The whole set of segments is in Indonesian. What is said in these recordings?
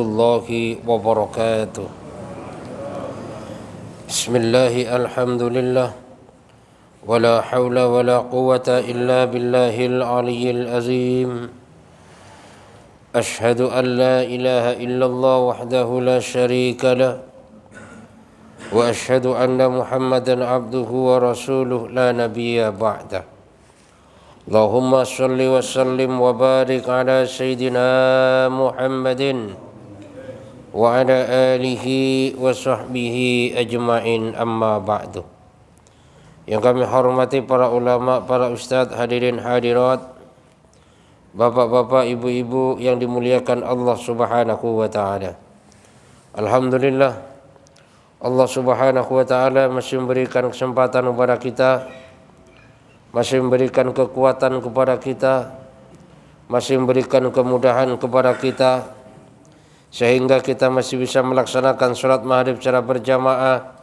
Allahi wabarakatuh. Bismillahi alhamdulillah. Wala hawla wala quwata illa billahil aliyyil azim. Ashhadu an la ilaha illallah wahdahu la sharika lah. Wa ashhadu anna Muhammadan abduhu wa rasuluh la nabiyya ba'dah. Allahumma salli wa sallim wa barik ala Sayyidina Muhammadin wa ala alihi wa sahbihi ajma'in, amma ba'du. Yang kami hormati para ulama, para ustadz, hadirin hadirat, bapak-bapak, ibu-ibu yang dimuliakan Allah subhanahu wa ta'ala. Alhamdulillah, Allah subhanahu wa ta'ala masih memberikan kesempatan kepada kita, masih memberikan kekuatan kepada kita, masih memberikan kemudahan kepada kita, sehingga kita masih bisa melaksanakan sholat maghrib secara berjamaah.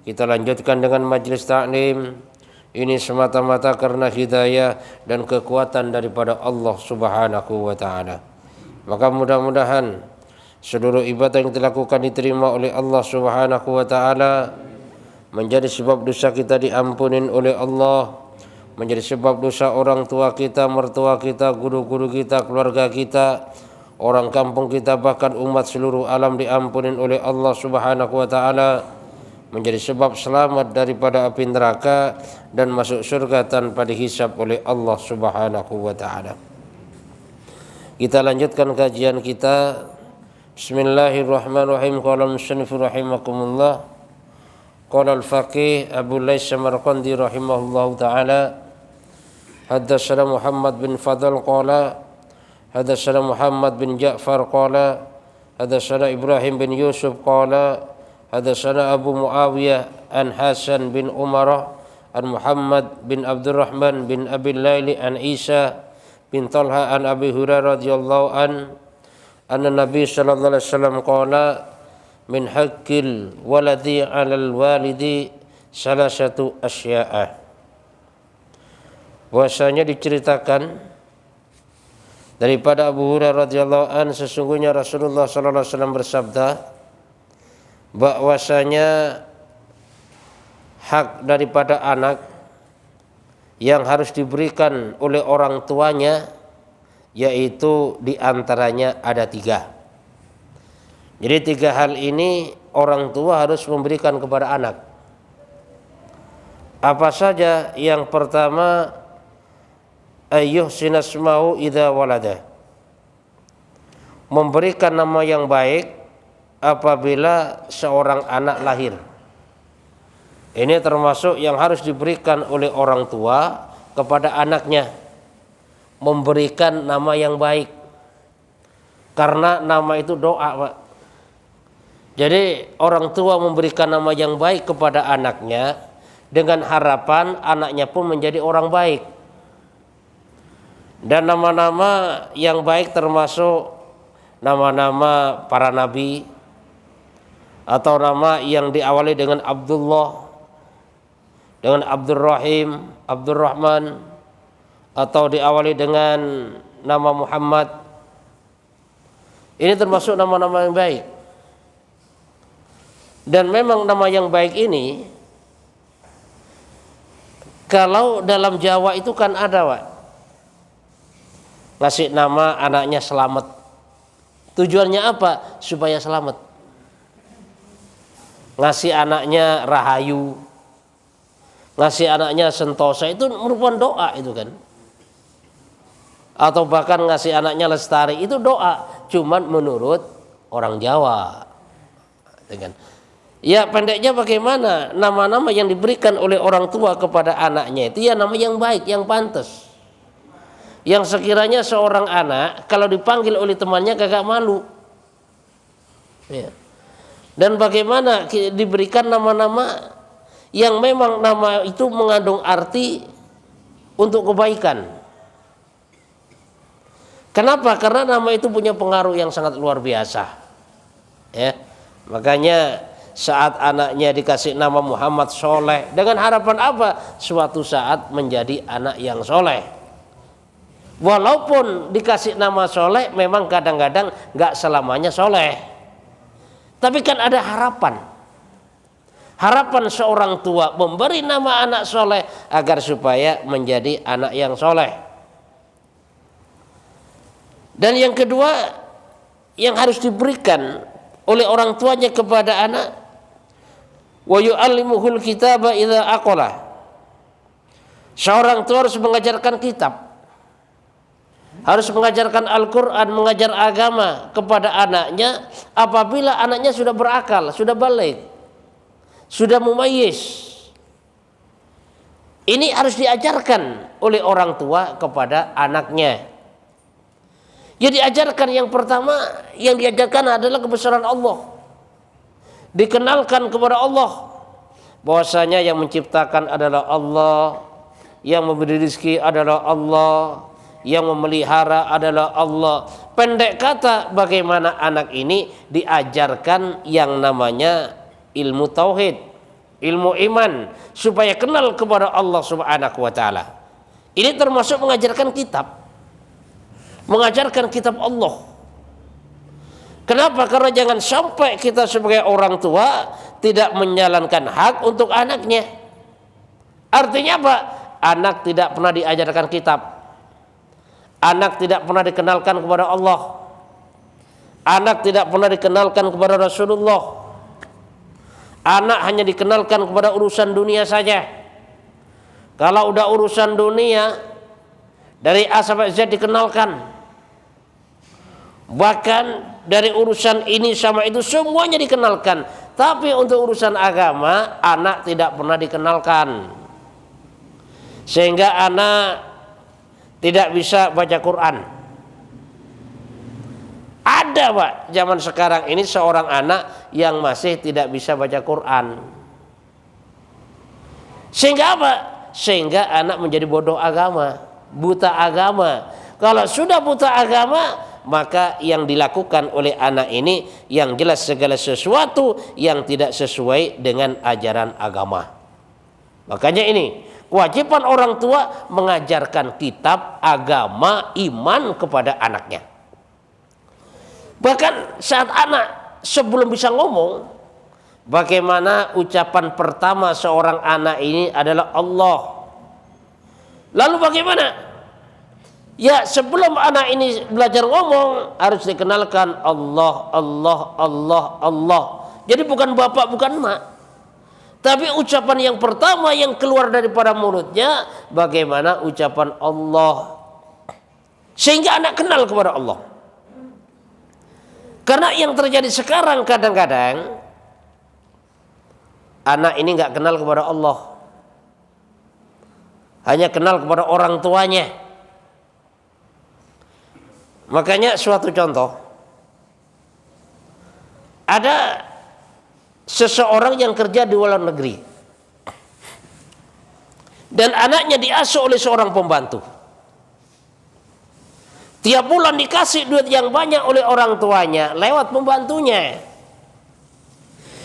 Kita lanjutkan dengan majlis taklim. Ini semata-mata karena hidayah dan kekuatan daripada Allah subhanahu wa ta'ala. Maka mudah-mudahan seluruh ibadah yang dilakukan diterima oleh Allah subhanahu wa ta'ala, menjadi sebab dosa kita diampunin oleh Allah, menjadi sebab dosa orang tua kita, mertua kita, guru-guru kita, keluarga kita, orang kampung kita, bahkan umat seluruh alam diampunin oleh Allah subhanahu wa ta'ala, menjadi sebab selamat daripada api neraka dan masuk surga tanpa dihisab oleh Allah subhanahu wa ta'ala. Kita lanjutkan kajian kita. Bismillahirrahmanirrahim. Qala al-musannif rahimakumullah, qala al-faqih Abu Laits Samarqandi rahimahullahu ta'ala, haddatsana Muhammad bin Fadl qala haddatsana Muhammad bin Ja'far qala haddatsana Ibrahim bin Yusuf qala haddatsana Abu Muawiyah an Hasan bin Umar an Muhammad bin Abdurrahman bin Abi Laili an Isa bin Talha an Abi Hurairah radhiyallahu anna Nabi sallallahu alaihi wasallam qala min haqqil waladi 'alal walidi salasatu asya'a. Bahwasanya diceritakan daripada Abu Hurairah radhiyallahu an, sesungguhnya Rasulullah sallallahu alaihi wasallam bersabda bahwasanya hak daripada anak yang harus diberikan oleh orang tuanya, yaitu diantaranya ada 3. Jadi 3 hal ini orang tua harus memberikan kepada anak. Apa saja? Yang pertama, ayyuhsina ismahu idza walada, memberikan nama yang baik apabila seorang anak lahir. Ini termasuk yang harus diberikan oleh orang tua kepada anaknya, memberikan nama yang baik, karena nama itu doa, Pak. Jadi orang tua memberikan nama yang baik kepada anaknya dengan harapan anaknya pun menjadi orang baik. Dan nama-nama yang baik termasuk nama-nama para nabi, atau nama yang diawali dengan Abdullah, dengan Abdurrahim, Abdurrahman, atau diawali dengan nama Muhammad. Ini termasuk nama-nama yang baik. Dan memang nama yang baik ini, kalau dalam Jawa itu kan ada, Pak, ngasih nama anaknya Selamat. Tujuannya apa? Supaya selamat. Ngasih anaknya Rahayu, ngasih anaknya Sentosa, itu merupakan doa itu kan. Atau bahkan ngasih anaknya Lestari, itu doa, cuman menurut orang Jawa. Ya pendeknya bagaimana? Nama-nama yang diberikan oleh orang tua kepada anaknya itu ya nama yang baik, yang pantas, yang sekiranya seorang anak kalau dipanggil oleh temannya kagak malu, ya. Dan bagaimana diberikan nama-nama yang memang nama itu mengandung arti untuk kebaikan. Kenapa? Karena nama itu punya pengaruh yang sangat luar biasa, ya. Makanya saat anaknya dikasih nama Muhammad Soleh, dengan harapan apa? Suatu saat menjadi anak yang soleh. Walaupun dikasih nama soleh, memang kadang-kadang nggak selamanya soleh. Tapi kan ada harapan. Harapan seorang tua memberi nama anak soleh agar supaya menjadi anak yang soleh. Dan yang kedua yang harus diberikan oleh orang tuanya kepada anak, wa yu'allimuhul kitaba idza aqala. Seorang tua harus mengajarkan kitab, harus mengajarkan Al-Quran, mengajar agama kepada anaknya apabila anaknya sudah berakal, sudah balik, sudah mumayyiz. Ini harus diajarkan oleh orang tua kepada anaknya. Ya, diajarkan yang pertama, yang diajarkan adalah kebesaran Allah. Dikenalkan kepada Allah bahwasanya yang menciptakan adalah Allah, yang memberi rezeki adalah Allah, yang memelihara adalah Allah. Pendek kata, bagaimana anak ini diajarkan yang namanya ilmu tauhid, ilmu iman, supaya kenal kepada Allah Subhanahu wa taala. Ini termasuk mengajarkan kitab, mengajarkan kitab Allah. Kenapa? Karena jangan sampai kita sebagai orang tua tidak menjalankan hak untuk anaknya. Artinya apa? Anak tidak pernah diajarkan kitab, anak tidak pernah dikenalkan kepada Allah, anak tidak pernah dikenalkan kepada Rasulullah, anak hanya dikenalkan kepada urusan dunia saja. Kalau udah urusan dunia, dari A sampai Z dikenalkan, bahkan dari urusan ini sama itu semuanya dikenalkan. Tapi untuk urusan agama, anak tidak pernah dikenalkan, sehingga anak tidak bisa baca Quran. Ada Pak, zaman sekarang ini seorang anak yang masih tidak bisa baca Quran. Sehingga apa? Sehingga anak menjadi bodoh agama, buta agama. Kalau sudah buta agama, maka yang dilakukan oleh anak ini yang jelas segala sesuatu yang tidak sesuai dengan ajaran agama. Makanya ini kewajiban orang tua mengajarkan kitab, agama, iman kepada anaknya. Bahkan saat anak sebelum bisa ngomong, bagaimana ucapan pertama seorang anak ini adalah Allah. Lalu bagaimana? Ya, sebelum anak ini belajar ngomong harus dikenalkan Allah, Allah, Allah, Allah. Jadi bukan bapak, bukan emak. Tapi ucapan yang pertama yang keluar daripada mulutnya bagaimana ucapan Allah, sehingga anak kenal kepada Allah. Karena yang terjadi sekarang kadang-kadang anak ini nggak kenal kepada Allah, hanya kenal kepada orang tuanya. Makanya suatu contoh, ada seseorang yang kerja di luar negeri dan anaknya diasuh oleh seorang pembantu. Tiap bulan dikasih duit yang banyak oleh orang tuanya lewat pembantunya,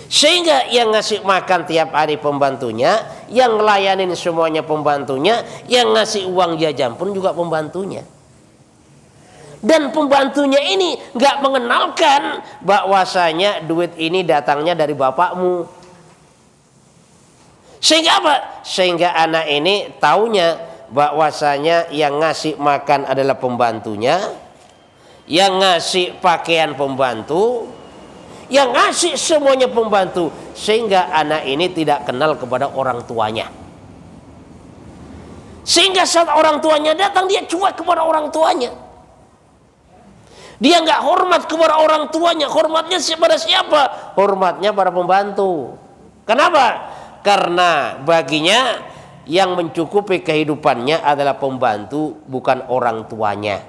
sehingga yang ngasih makan tiap hari pembantunya, yang ngelayanin semuanya pembantunya, yang ngasih uang jajan pun juga pembantunya. Dan pembantunya ini nggak mengenalkan bahwasanya duit ini datangnya dari bapakmu. Sehingga apa? Sehingga anak ini taunya bahwasanya yang ngasih makan adalah pembantunya, yang ngasih pakaian pembantu, yang ngasih semuanya pembantu. Sehingga anak ini tidak kenal kepada orang tuanya. Sehingga saat orang tuanya datang, dia cuek kepada orang tuanya. Dia nggak hormat kepada orang tuanya. Hormatnya kepada siapa? Hormatnya pada pembantu. Kenapa? Karena baginya yang mencukupi kehidupannya adalah pembantu, bukan orang tuanya.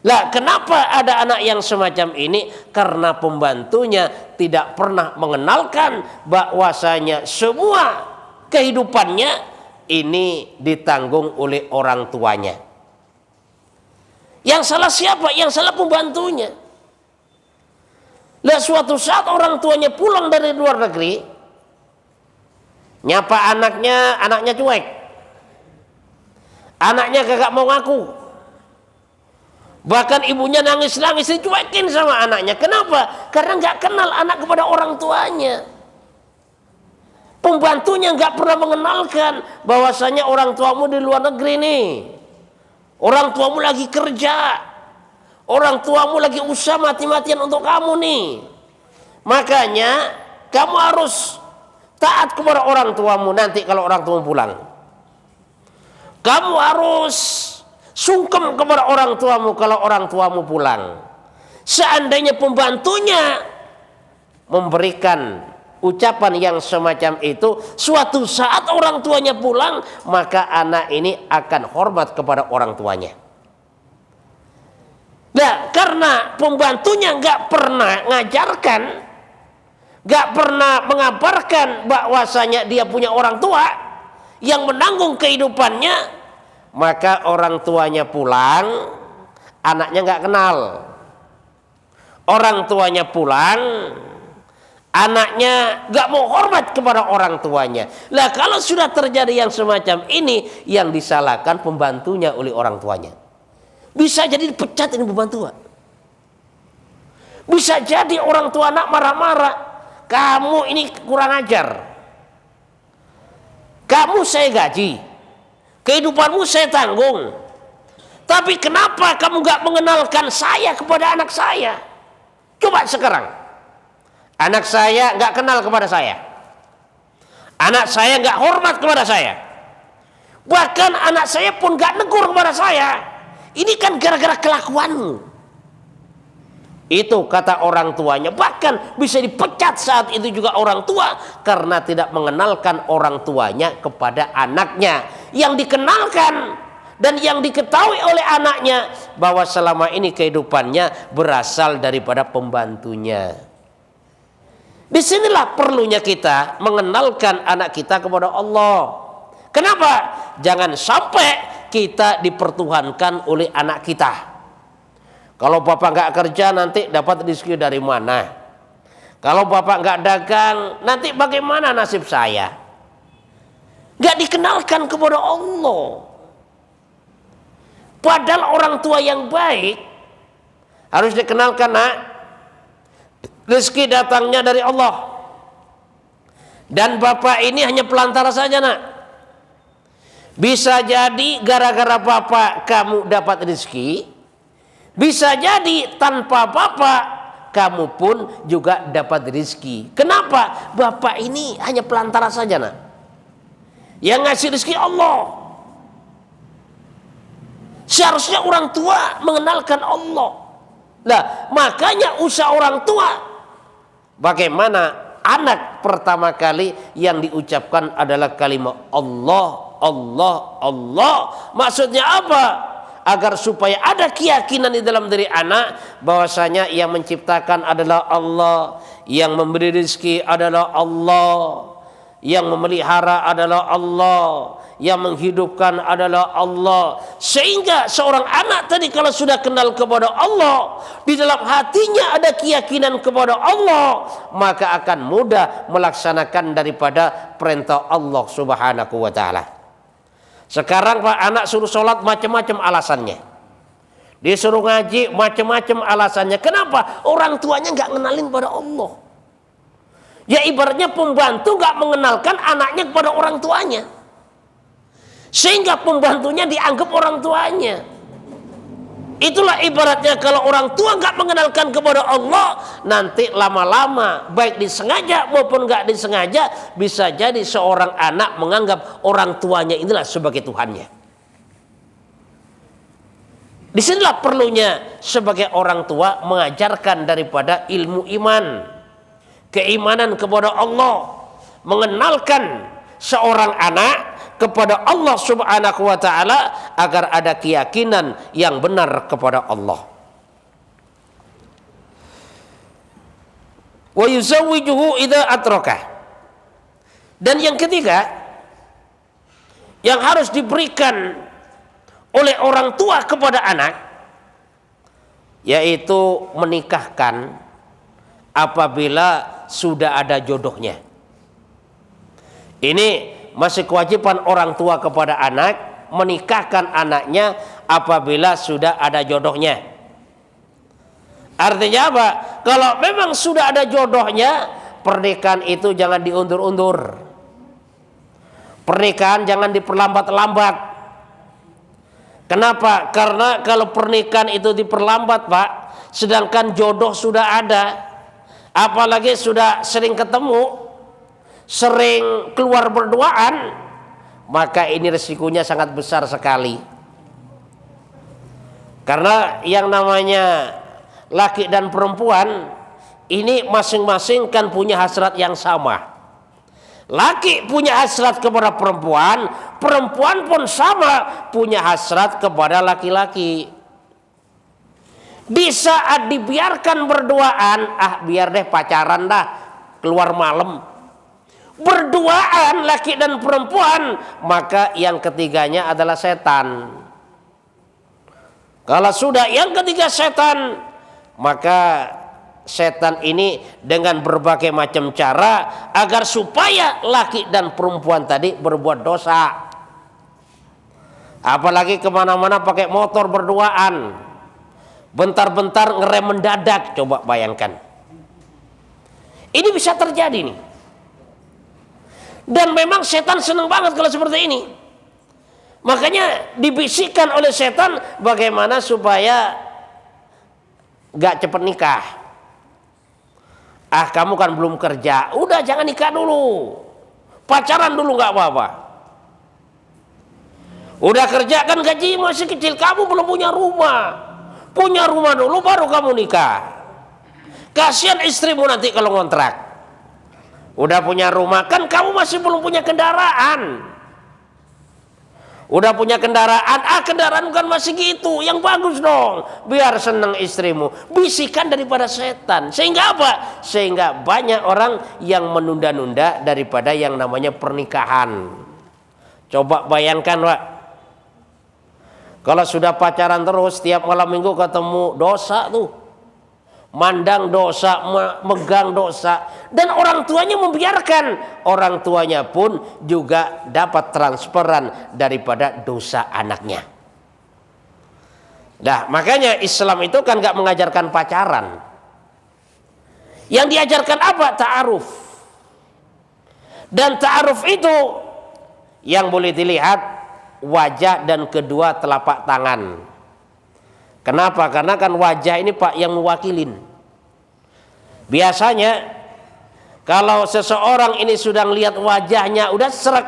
Lah, kenapa ada anak yang semacam ini? Karena pembantunya tidak pernah mengenalkan bahwasanya semua kehidupannya ini ditanggung oleh orang tuanya. Yang salah siapa? Yang salah pembantunya. Lah, suatu saat orang tuanya pulang dari luar negeri, nyapa anaknya, anaknya cuek. Anaknya kagak mau ngaku. Bahkan ibunya nangis-nangis dicuekin sama anaknya. Kenapa? Karena nggak kenal anak kepada orang tuanya. Pembantunya nggak pernah mengenalkan bahwasanya orang tuamu di luar negeri nih. Orang tuamu lagi kerja. Orang tuamu lagi usaha mati-matian untuk kamu nih. Makanya kamu harus taat kepada orang tuamu nanti kalau orang tuamu pulang. Kamu harus sungkem kepada orang tuamu kalau orang tuamu pulang. Seandainya pembantunya memberikan ucapan yang semacam itu, suatu saat orang tuanya pulang, maka anak ini akan hormat kepada orang tuanya. Nah, karena pembantunya nggak pernah ngajarkan, nggak pernah mengabarkan bahwasanya dia punya orang tua yang menanggung kehidupannya, maka orang tuanya pulang, anaknya nggak kenal. Orang tuanya pulang, anaknya nggak mau hormat kepada orang tuanya. Lah kalau sudah terjadi yang semacam ini, yang disalahkan pembantunya oleh orang tuanya. Bisa jadi dipecat ini pembantu. Bisa jadi orang tua anak marah-marah. Kamu ini kurang ajar. Kamu saya gaji. Kehidupanmu saya tanggung. Tapi kenapa kamu nggak mengenalkan saya kepada anak saya? Coba sekarang. Anak saya nggak kenal kepada saya. Anak saya nggak hormat kepada saya. Bahkan anak saya pun nggak negur kepada saya. Ini kan gara-gara kelakuanmu. Itu kata orang tuanya. Bahkan bisa dipecat saat itu juga orang tua karena tidak mengenalkan orang tuanya kepada anaknya. Yang dikenalkan dan yang diketahui oleh anaknya bahwa selama ini kehidupannya berasal daripada pembantunya. Disinilah perlunya kita mengenalkan anak kita kepada Allah. Kenapa? Jangan sampai kita dipertuhankan oleh anak kita. Kalau bapak nggak kerja nanti dapat rezeki dari mana? Kalau bapak nggak dagang nanti bagaimana nasib saya? Nggak dikenalkan kepada Allah. Padahal orang tua yang baik harus dikenalkan, nak. Rezeki datangnya dari Allah. Dan bapak ini hanya pelantara saja, nak. Bisa jadi gara-gara bapak kamu dapat rezeki. Bisa jadi tanpa bapak kamu pun juga dapat rezeki. Kenapa? Bapak ini hanya pelantara saja, nak. Yang ngasih rezeki Allah. Seharusnya orang tua mengenalkan Allah. Nah, makanya usaha orang tua. Bagaimana anak pertama kali yang diucapkan adalah kalimat Allah, Allah, Allah. Maksudnya apa? Agar supaya ada keyakinan di dalam diri anak bahwasanya yang menciptakan adalah Allah, yang memberi rezeki adalah Allah, yang memelihara adalah Allah, yang menghidupkan adalah Allah. Sehingga seorang anak tadi kalau sudah kenal kepada Allah, di dalam hatinya ada keyakinan kepada Allah, maka akan mudah melaksanakan daripada perintah Allah Subhanahu wa taala. Sekarang Pak, anak suruh sholat macam-macam alasannya, disuruh ngaji macam-macam alasannya. Kenapa? Orang tuanya nggak ngenalin pada Allah. Ya ibaratnya pembantu nggak mengenalkan anaknya kepada orang tuanya, sehingga pembantunya dianggap orang tuanya. Itulah ibaratnya kalau orang tua nggak mengenalkan kepada Allah, nanti lama-lama baik disengaja maupun nggak disengaja bisa jadi seorang anak menganggap orang tuanya inilah sebagai Tuhannya. Disinilah perlunya sebagai orang tua mengajarkan daripada ilmu iman, keimanan kepada Allah, mengenalkan seorang anak kepada Allah Subhanahu wa taala agar ada keyakinan yang benar kepada Allah. Wa yuzawwijuhu idza atraka. Dan yang ketiga yang harus diberikan oleh orang tua kepada anak yaitu menikahkan apabila sudah ada jodohnya. Ini masih kewajiban orang tua kepada anak menikahkan anaknya apabila sudah ada jodohnya. Artinya apa? Kalau memang sudah ada jodohnya, pernikahan itu jangan diundur-undur. Pernikahan jangan diperlambat-lambat. Kenapa? Karena kalau pernikahan itu diperlambat, Pak, sedangkan jodoh sudah ada, apalagi sudah sering ketemu, sering keluar berduaan, maka ini resikonya sangat besar sekali. Karena yang namanya laki dan perempuan ini masing-masing kan punya hasrat yang sama. Laki punya hasrat kepada perempuan, perempuan pun sama punya hasrat kepada laki-laki. Di saat dibiarkan berduaan, biar deh pacaran dah, keluar malam, berduaan laki dan perempuan, maka yang ketiganya adalah setan. Kalau sudah yang ketiga setan, maka setan ini dengan berbagai macam cara agar supaya laki dan perempuan tadi berbuat dosa. Apalagi kemana-mana pakai motor berduaan, bentar-bentar ngerem mendadak, coba bayangkan. Ini bisa terjadi nih. Dan memang setan senang banget kalau seperti ini. Makanya dibisikkan oleh setan bagaimana supaya gak cepat nikah. Kamu kan belum kerja, udah jangan nikah dulu, pacaran dulu gak apa-apa. Udah kerja kan gaji masih kecil, kamu belum punya rumah dulu baru kamu nikah. Kasihan istrimu nanti kalau ngontrak. Udah punya rumah kan kamu masih belum punya kendaraan. Udah punya kendaraan, kendaraan kan masih gitu, yang bagus dong, biar seneng istrimu. Bisikan daripada setan. Sehingga apa? Sehingga banyak orang yang menunda-nunda daripada yang namanya pernikahan. Coba bayangkan, Pak. Kalau sudah pacaran terus, tiap malam minggu ketemu, dosa tuh. Mandang dosa, megang dosa, dan orang tuanya membiarkan. Orang tuanya pun juga dapat transferan daripada dosa anaknya. Nah, makanya Islam itu kan gak mengajarkan pacaran. Yang diajarkan apa? Ta'aruf. Dan ta'aruf itu yang boleh dilihat wajah dan kedua telapak tangan. Kenapa? Karena kan wajah ini Pak yang mewakilin. Biasanya kalau seseorang ini sudah lihat wajahnya udah srek,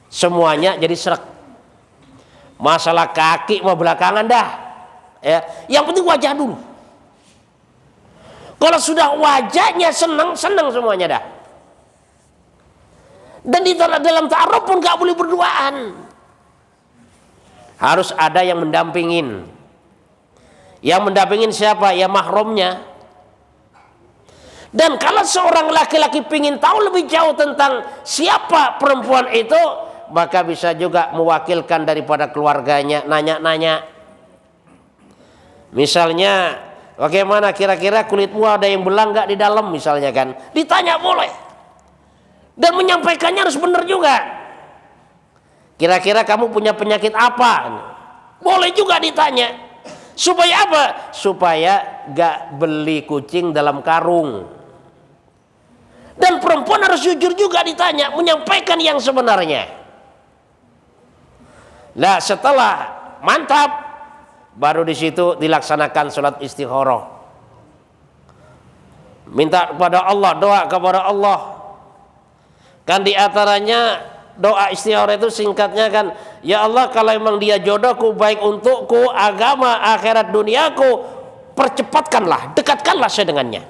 semuanya jadi srek. Masalah kaki mau belakangan dah. Ya, yang penting wajah dulu. Kalau sudah wajahnya senang semuanya dah. Dan di dalam ta'aruf pun gak boleh berduaan. Harus ada yang mendampingin. Yang mendampingin siapa? Ya mahramnya. Dan kalau seorang laki-laki ingin tahu lebih jauh tentang siapa perempuan itu, maka bisa juga mewakilkan daripada keluarganya, nanya-nanya. Misalnya, bagaimana kira-kira kulitmu ada yang belang gak di dalam misalnya kan? Ditanya boleh. Dan menyampaikannya harus benar juga. Kira-kira kamu punya penyakit apa? Boleh juga ditanya. Supaya apa? Supaya gak beli kucing dalam karung. Dan perempuan harus jujur juga ditanya, menyampaikan yang sebenarnya. Nah, setelah mantap, baru di situ dilaksanakan sholat istikharah. Minta kepada Allah, doa kepada Allah. Kan diantaranya doa istikharah itu singkatnya kan, ya Allah, kalau emang dia jodohku, baik untukku, agama, akhirat, duniaku, percepatkanlah, dekatkanlah saya dengannya.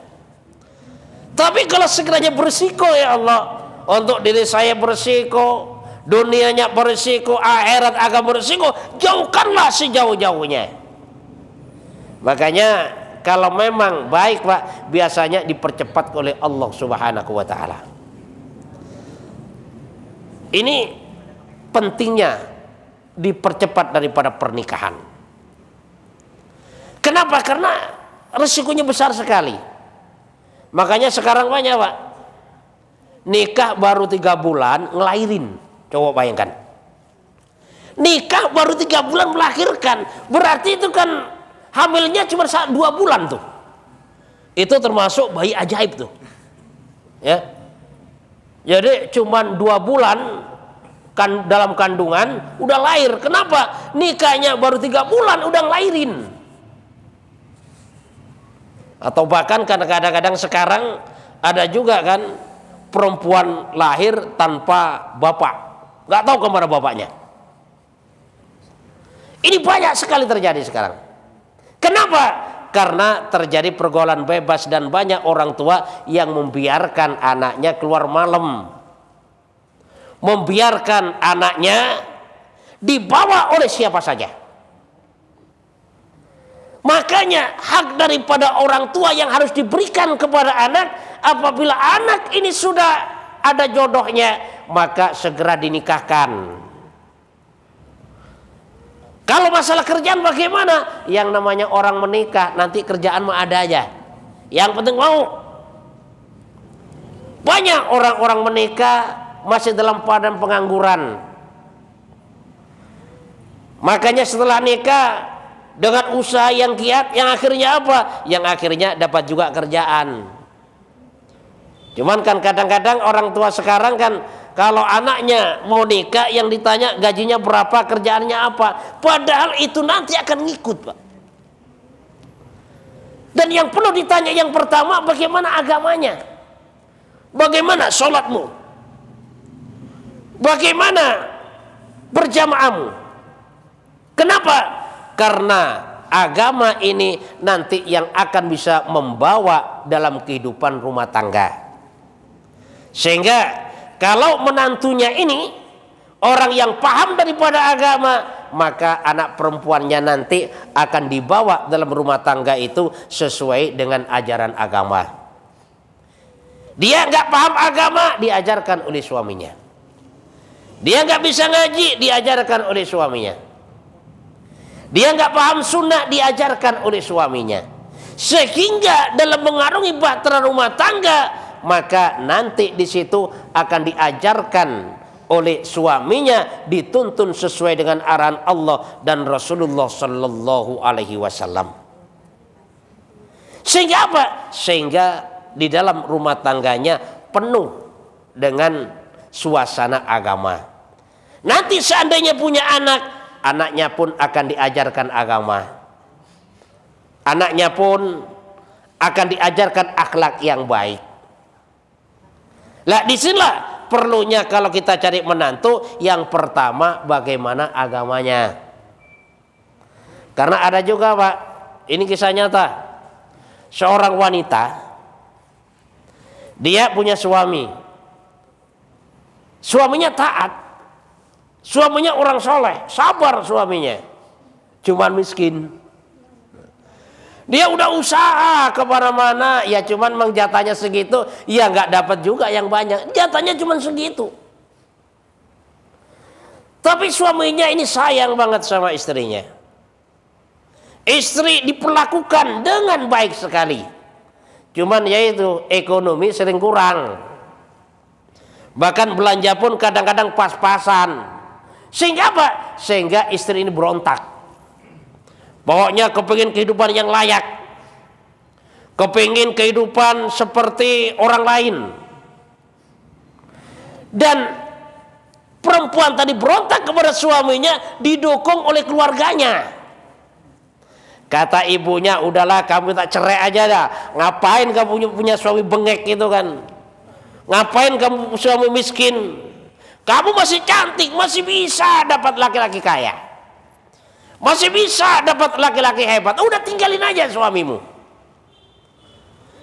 Tapi kalau sekiranya berisiko, ya Allah, untuk diri saya berisiko, dunianya berisiko, akhirat agama berisiko, jauhkanlah sejauh-jauhnya. Makanya kalau memang baik Pak, biasanya dipercepat oleh Allah Subhanahu wa taala. Ini pentingnya dipercepat daripada pernikahan. Kenapa? Karena resikonya besar sekali. Makanya sekarang banyak Pak, nikah baru 3 bulan ngelahirin. Coba bayangkan, nikah baru 3 bulan melahirkan. Berarti itu kan hamilnya cuma 2 bulan tuh. Itu termasuk bayi ajaib tuh. Ya. Jadi cuma 2 bulan kan dalam kandungan udah lahir. Kenapa? Nikahnya baru 3 bulan udah ngelahirin. Atau bahkan kadang-kadang sekarang ada juga kan perempuan lahir tanpa bapak, nggak tahu kemana bapaknya. Ini banyak sekali terjadi sekarang. Kenapa? Karena terjadi pergaulan bebas dan banyak orang tua yang membiarkan anaknya keluar malam, membiarkan anaknya dibawa oleh siapa saja. Makanya hak daripada orang tua yang harus diberikan kepada anak, apabila anak ini sudah ada jodohnya, maka segera dinikahkan. Kalau masalah kerjaan bagaimana? Yang namanya orang menikah, nanti kerjaan mah ada aja. Yang penting mau. Banyak orang-orang menikah masih dalam keadaan pengangguran. Makanya setelah nikah dengan usaha yang giat, yang akhirnya apa? Yang akhirnya dapat juga kerjaan. Cuman kan kadang-kadang orang tua sekarang kan kalau anaknya mau nikah yang ditanya gajinya berapa, kerjaannya apa. Padahal itu nanti akan ngikut, Pak. Dan yang perlu ditanya yang pertama, bagaimana agamanya? Bagaimana sholatmu? Bagaimana berjamaahmu? Kenapa? Karena agama ini nanti yang akan bisa membawa dalam kehidupan rumah tangga. Sehingga kalau menantunya ini orang yang paham daripada agama, maka anak perempuannya nanti akan dibawa dalam rumah tangga itu sesuai dengan ajaran agama. Dia nggak paham agama, diajarkan oleh suaminya. Dia nggak bisa ngaji, diajarkan oleh suaminya. Dia nggak paham sunnah, diajarkan oleh suaminya. Sehingga dalam mengarungi bahtera rumah tangga, maka nanti di situ akan diajarkan oleh suaminya, dituntun sesuai dengan arahan Allah dan Rasulullah Sallallahu Alaihi Wasallam. Sehingga apa? Sehingga di dalam rumah tangganya penuh dengan suasana agama. Nanti seandainya punya anak, anaknya pun akan diajarkan agama. Anaknya pun akan diajarkan akhlak yang baik. Lah disinilah perlunya kalau kita cari menantu, yang pertama bagaimana agamanya. Karena ada juga, Pak, ini kisah nyata. Seorang wanita, dia punya suami. Suaminya taat. Suaminya orang soleh, sabar suaminya, cuman miskin. Dia udah usaha kemana-mana, ya cuman mang jatahnya segitu, ya nggak dapat juga yang banyak, jatahnya cuman segitu. Tapi suaminya ini sayang banget sama istrinya. Istri diperlakukan dengan baik sekali, cuman yaitu ekonomi sering kurang. Bahkan belanja pun kadang-kadang pas-pasan. Sehingga apa? Sehingga istri ini berontak. Pokoknya kepingin kehidupan yang layak, kepingin kehidupan seperti orang lain. Dan perempuan tadi berontak kepada suaminya, didukung oleh keluarganya. Kata ibunya, udahlah kamu tak cerai aja dah. Ngapain kamu punya suami bengek gitu kan? Ngapain kamu suami miskin? Kamu masih cantik, masih bisa dapat laki-laki kaya, masih bisa dapat laki-laki hebat. Udah tinggalin aja suamimu.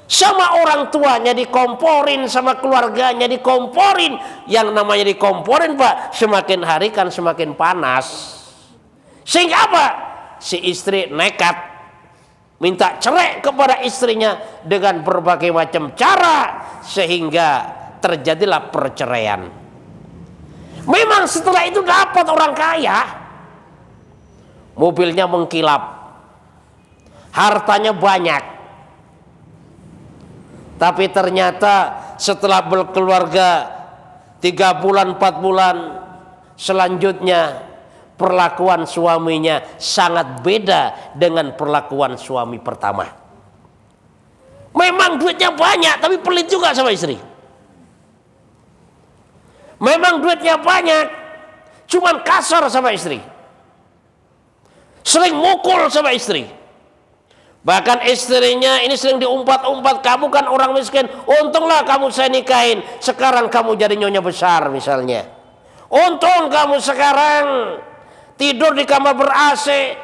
Sama orang tuanya dikomporin, sama keluarganya dikomporin. Yang namanya dikomporin, Pak, semakin hari kan semakin panas. Sehingga apa? Si istri nekat minta cerai kepada istrinya dengan berbagai macam cara, sehingga terjadilah perceraian. Memang setelah itu dapat orang kaya, mobilnya mengkilap, hartanya banyak. Tapi ternyata setelah berkeluarga 3 bulan 4 bulan selanjutnya, perlakuan suaminya sangat beda dengan perlakuan suami pertama. Memang duitnya banyak tapi pelit juga sama istri. Memang duitnya banyak cuman kasar sama istri, sering mukul sama istri. Bahkan istrinya ini sering diumpat-umpat, kamu kan orang miskin, untunglah kamu saya nikahin, sekarang kamu jadi nyonya besar misalnya. Untung kamu sekarang tidur di kamar ber-AC,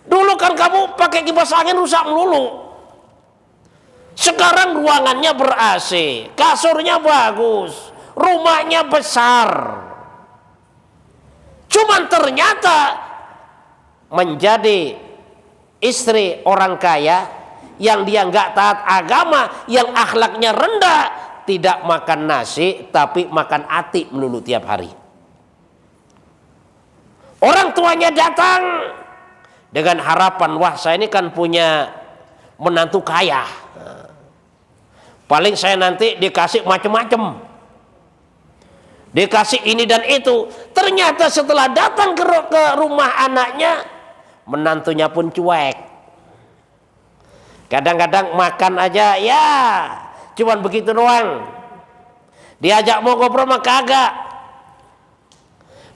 dulu kan kamu pakai kipas angin rusak melulu. Sekarang ruangannya ber-AC, kasurnya bagus, rumahnya besar. Cuman ternyata menjadi istri orang kaya yang dia nggak taat agama, yang akhlaknya rendah, tidak makan nasi tapi makan ati melulu tiap hari. Orang tuanya datang dengan harapan, wah saya ini kan punya menantu kaya, paling saya nanti dikasih macam-macam, dikasih ini dan itu. Ternyata setelah datang ke rumah anaknya, menantunya pun cuek. Kadang-kadang makan aja ya cuman begitu doang. Diajak mau ngobrol mah kagak.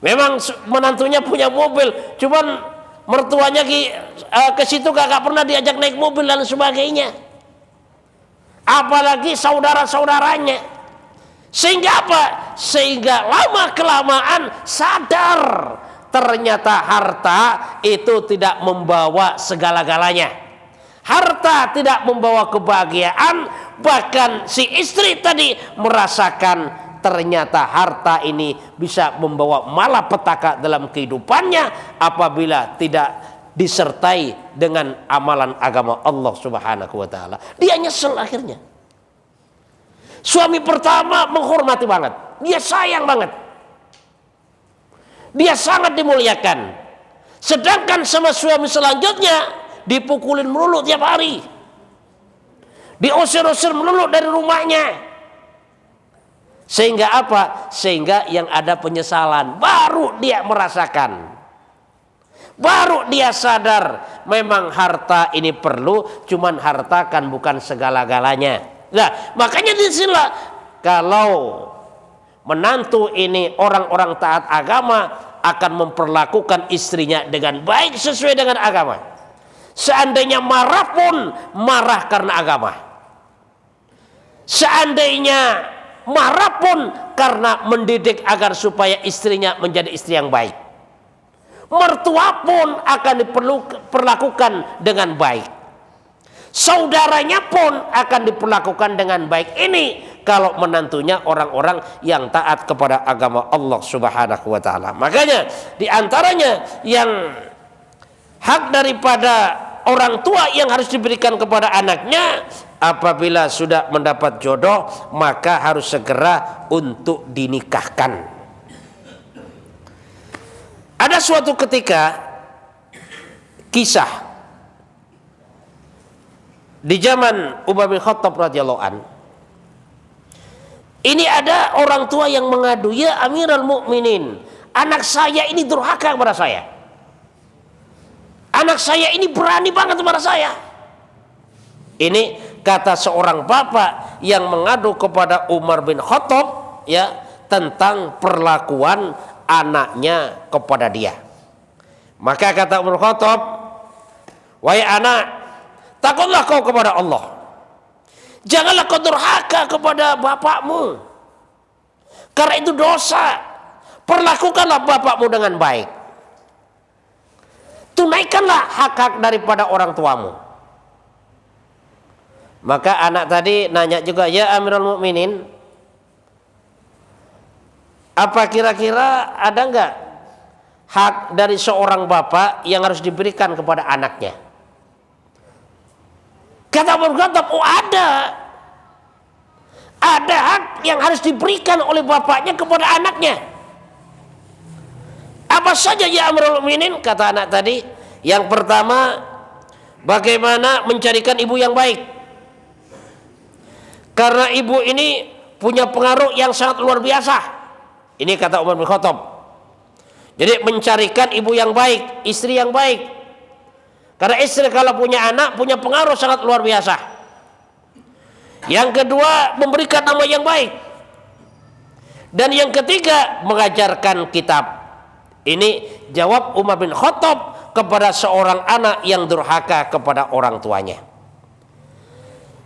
Memang menantunya punya mobil, cuman mertuanya ke situ kagak pernah diajak naik mobil dan sebagainya. Apalagi saudara-saudaranya. Sehingga apa? Sehingga lama kelamaan sadar ternyata harta itu tidak membawa segala-galanya. Harta tidak membawa kebahagiaan. Bahkan si istri tadi merasakan ternyata harta ini bisa membawa malapetaka dalam kehidupannya apabila tidak disertai dengan amalan agama Allah Subhanahu wa taala. Dia nyesel akhirnya. Suami pertama menghormati banget, dia sayang banget, dia sangat dimuliakan. Sedangkan sama suami selanjutnya dipukulin melulu tiap hari, diusir-usir melulu dari rumahnya. Sehingga apa? Sehingga yang ada penyesalan, baru dia merasakan, baru dia sadar memang harta ini perlu, cuman harta kan bukan segala-galanya. Nah, makanya disinilah kalau menantu ini orang-orang taat agama akan memperlakukan istrinya dengan baik sesuai dengan agama. Seandainya marah pun marah karena agama. Seandainya marah pun karena mendidik agar supaya istrinya menjadi istri yang baik. Mertua pun akan diperlakukan dengan baik. Saudaranya pun akan diperlakukan dengan baik. Ini kalau menantunya orang-orang yang taat kepada agama Allah Subhanahu wa taala. Makanya di antaranya yang hak daripada orang tua yang harus diberikan kepada anaknya, apabila sudah mendapat jodoh maka harus segera untuk dinikahkan. Ada suatu ketika kisah di zaman Umar bin Khattab radhiyallahu an. Ini ada orang tua yang mengadu, ya Amirul Mukminin, anak saya ini durhaka kepada saya. Anak saya ini berani banget kepada saya. Ini kata seorang bapak yang mengadu kepada Umar bin Khattab ya tentang perlakuan anaknya kepada dia. Maka kata Umar bin Khattab, wahai anak, takutlah kau kepada Allah. Janganlah kau durhaka kepada bapakmu, karena itu dosa. Perlakukanlah bapakmu dengan baik. Tunaikanlah hak-hak daripada orang tuamu. Maka anak tadi nanya juga, ya Amirul Mukminin, apa kira-kira ada enggak hak dari seorang bapak yang harus diberikan kepada anaknya? Kata Umar bin Khattab, oh ada hak yang harus diberikan oleh bapaknya kepada anaknya. Apa saja ya Amirul Mukminin? Kata anak tadi, yang pertama, bagaimana mencarikan ibu yang baik. Karena ibu ini punya pengaruh yang sangat luar biasa. Ini kata Umar bin Khattab. Jadi mencarikan ibu yang baik, istri yang baik. Karena istri kalau punya anak punya pengaruh sangat luar biasa. Yang kedua, memberikan nama yang baik. Dan yang ketiga, mengajarkan kitab. Ini jawab Umar bin Khattab kepada seorang anak yang durhaka kepada orang tuanya.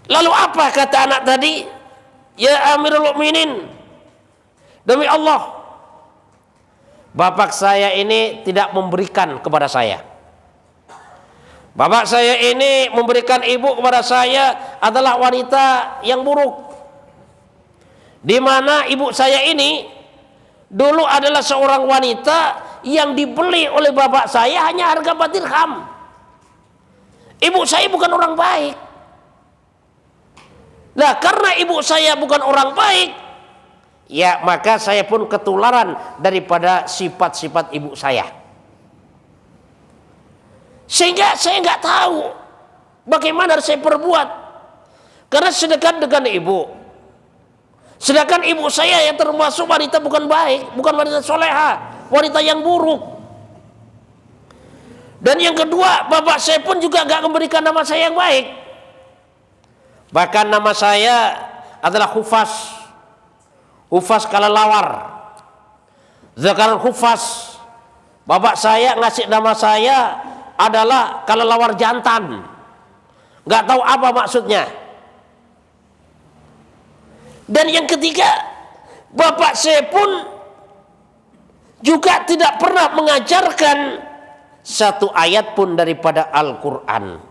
Lalu apa kata anak tadi? Ya Amirul Mukminin, demi Allah, bapak saya ini tidak memberikan kepada saya. Bapak saya ini memberikan ibu kepada saya adalah wanita yang buruk. Di mana ibu saya ini dulu adalah seorang wanita yang dibeli oleh bapak saya hanya harga 4 dirham. Ibu saya bukan orang baik. Nah, karena ibu saya bukan orang baik, ya maka saya pun ketularan daripada sifat-sifat ibu saya. Sehingga saya nggak tahu bagaimana harus saya perbuat. Karena sedekat dengan ibu. Sedangkan ibu saya yang termasuk wanita bukan baik, bukan wanita soleha, wanita yang buruk. Dan yang kedua, bapak saya pun juga nggak memberikan nama saya yang baik. Bahkan nama saya adalah Hufas. Hufas Kalalawar. Zakaran Hufas. Bapak saya ngasih nama saya adalah Kalalawar jantan. Nggak tahu apa maksudnya. Dan yang ketiga, bapak saya pun juga tidak pernah mengajarkan satu ayat pun daripada Al-Quran.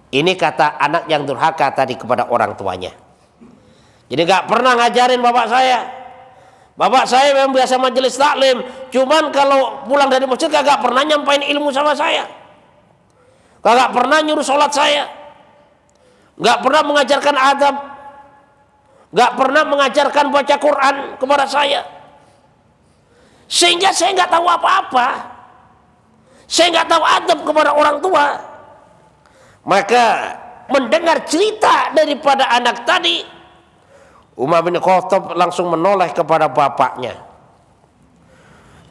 Ini kata anak yang durhaka tadi kepada orang tuanya. Jadi gak pernah ngajarin bapak saya. Bapak saya memang biasa majelis taklim, cuman kalau pulang dari masjid kagak pernah nyampain ilmu sama saya. Kagak pernah nyuruh sholat saya. Gak pernah mengajarkan adab. Gak pernah mengajarkan baca Quran kepada saya. Sehingga saya gak tahu apa-apa. Saya gak tahu adab kepada orang tua. Maka mendengar cerita daripada anak tadi, Umar bin Khattab langsung menoleh kepada bapaknya.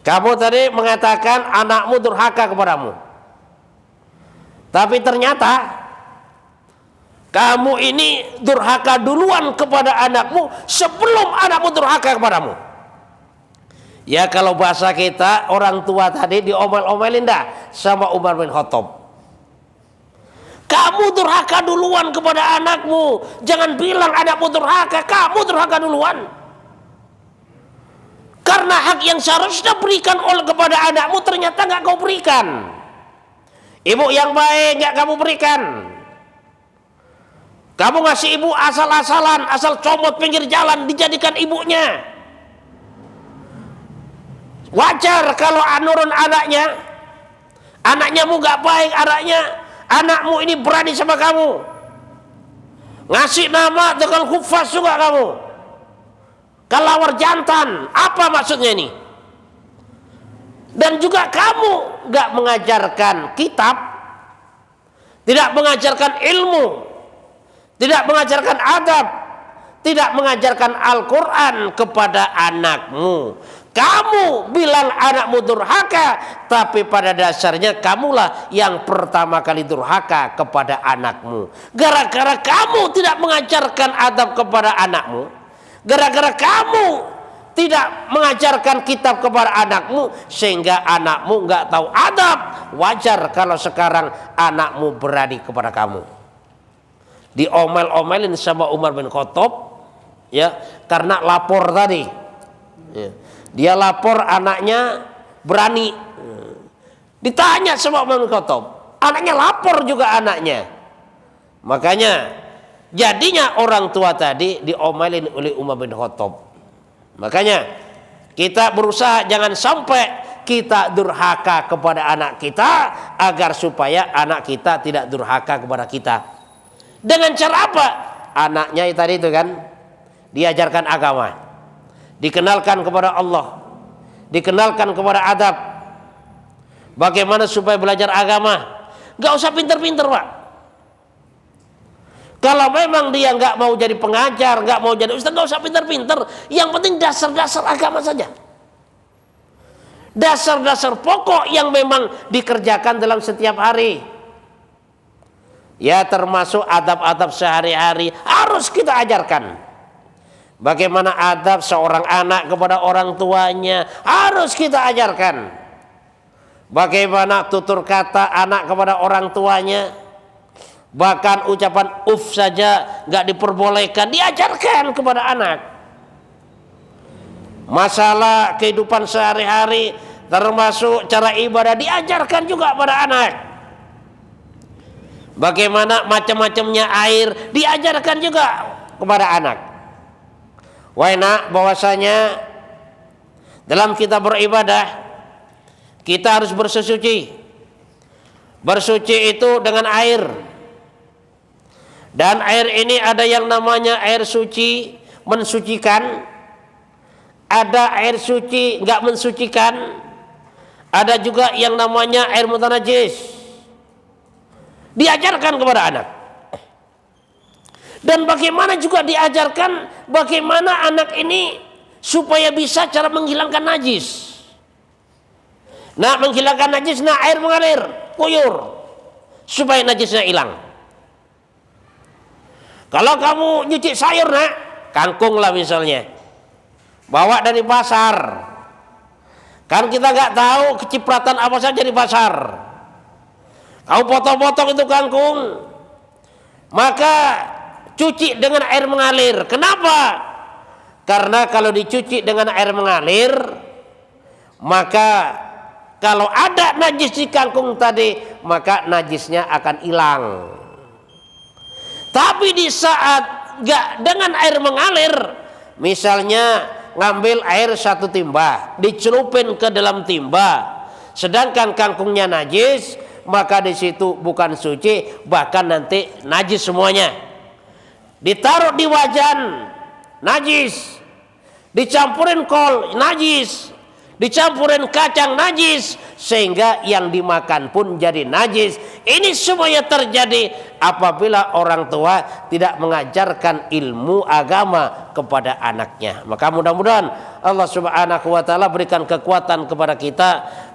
Kamu tadi mengatakan anakmu durhaka kepadamu. Tapi ternyata kamu ini durhaka duluan kepada anakmu sebelum anakmu durhaka kepadamu. Ya kalau bahasa kita, orang tua tadi diomel-omelin dah sama Umar bin Khattab. Kamu durhaka duluan kepada anakmu. Jangan bilang anakmu durhaka, kamu durhaka duluan. Karena hak yang seharusnya berikan oleh kepada anakmu ternyata nggak kau berikan. Ibu yang baik nggak kamu berikan. Kamu ngasih ibu asal-asalan, asal comot pinggir jalan dijadikan ibunya. Wajar kalau nurun anaknya mu nggak baik anaknya. Anakmu ini berani sama kamu, ngasih nama dengan Hufas juga kamu, Kalawar jantan, apa maksudnya ini? Dan juga kamu gak mengajarkan kitab, tidak mengajarkan ilmu, tidak mengajarkan adab, tidak mengajarkan Al-Quran kepada anakmu. Kamu bilang anakmu durhaka, tapi pada dasarnya kamulah yang pertama kali durhaka kepada anakmu. Gara-gara kamu tidak mengajarkan adab kepada anakmu, gara-gara kamu tidak mengajarkan kitab kepada anakmu, sehingga anakmu nggak tahu adab. Wajar kalau sekarang anakmu berani kepada kamu. Diomel-omelin sama Umar bin Khattab, ya, karena lapor tadi. Ya. Dia lapor anaknya berani. Ditanya sama Umar bin Khattab, anaknya lapor juga anaknya. Makanya jadinya orang tua tadi diomelin oleh Umar bin Khattab. Makanya kita berusaha jangan sampai kita durhaka kepada anak kita, agar supaya anak kita tidak durhaka kepada kita. Dengan cara apa? Anaknya tadi itu kan diajarkan agama, dikenalkan kepada Allah, dikenalkan kepada adab. Bagaimana supaya belajar agama? Gak usah pinter-pinter, Pak. Kalau memang dia nggak mau jadi pengajar, nggak mau jadi ustaz, nggak usah pinter-pinter. Yang penting dasar-dasar agama saja. dasar-dasar pokok yang memang dikerjakan dalam setiap hari. Ya, termasuk adab-adab sehari-hari harus kita ajarkan. Bagaimana adab seorang anak kepada orang tuanya harus kita ajarkan. Bagaimana tutur kata anak kepada orang tuanya, bahkan ucapan saja nggak diperbolehkan, diajarkan kepada anak. Masalah kehidupan sehari-hari termasuk cara ibadah diajarkan juga pada anak. Bagaimana macam-macamnya air diajarkan juga kepada anak. Wah, nak, bahwasanya dalam kita beribadah kita harus bersuci. Bersuci itu dengan air. Dan air ini ada yang namanya air suci mensucikan, ada air suci enggak mensucikan, ada juga yang namanya air mutanajis. Diajarkan kepada anak. Dan bagaimana juga diajarkan bagaimana anak ini supaya bisa cara menghilangkan najis. Nah, menghilangkan najis, nah air mengalir, kuyur, supaya najisnya hilang. Kalau kamu nyuci sayur, nak, kangkung lah misalnya, bawa dari pasar, kan kita nggak tahu kecipratan apa saja di pasar. Kamu potong-potong itu kangkung, maka cuci dengan air mengalir. Kenapa? Karena kalau dicuci dengan air mengalir, maka kalau ada najis di kangkung tadi, maka najisnya akan hilang. Tapi di saat gak dengan air mengalir, misalnya ngambil air satu timba, dicelupin ke dalam timba, sedangkan kangkungnya najis, maka di situ bukan suci, bahkan nanti najis semuanya. Ditaruh di wajan, najis. Dicampurin kol, najis. Dicampurin kacang, najis. Sehingga yang dimakan pun jadi najis. Ini semuanya terjadi apabila orang tua tidak mengajarkan ilmu agama kepada anaknya. Maka mudah-mudahan Allah Subhanahu wa taala berikan kekuatan kepada kita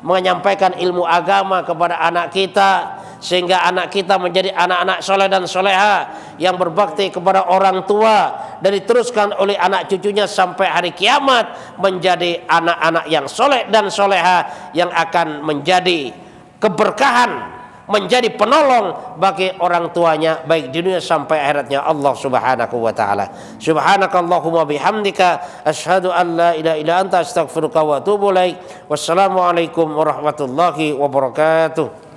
menyampaikan ilmu agama kepada anak kita, sehingga anak kita menjadi anak-anak soleh dan soleha yang berbakti kepada orang tua, dan diteruskan oleh anak cucunya sampai hari kiamat menjadi anak-anak yang soleh dan soleha yang akan menjadi keberkahan, menjadi penolong bagi orang tuanya baik di dunia sampai akhiratnya Allah Subhanahu wa taala. Subhanakallahumma bihamdika asyhadu an la ilaha illa anta astaghfiruka wa atubu ilaik. Wassalamualaikum warahmatullahi wabarakatuh.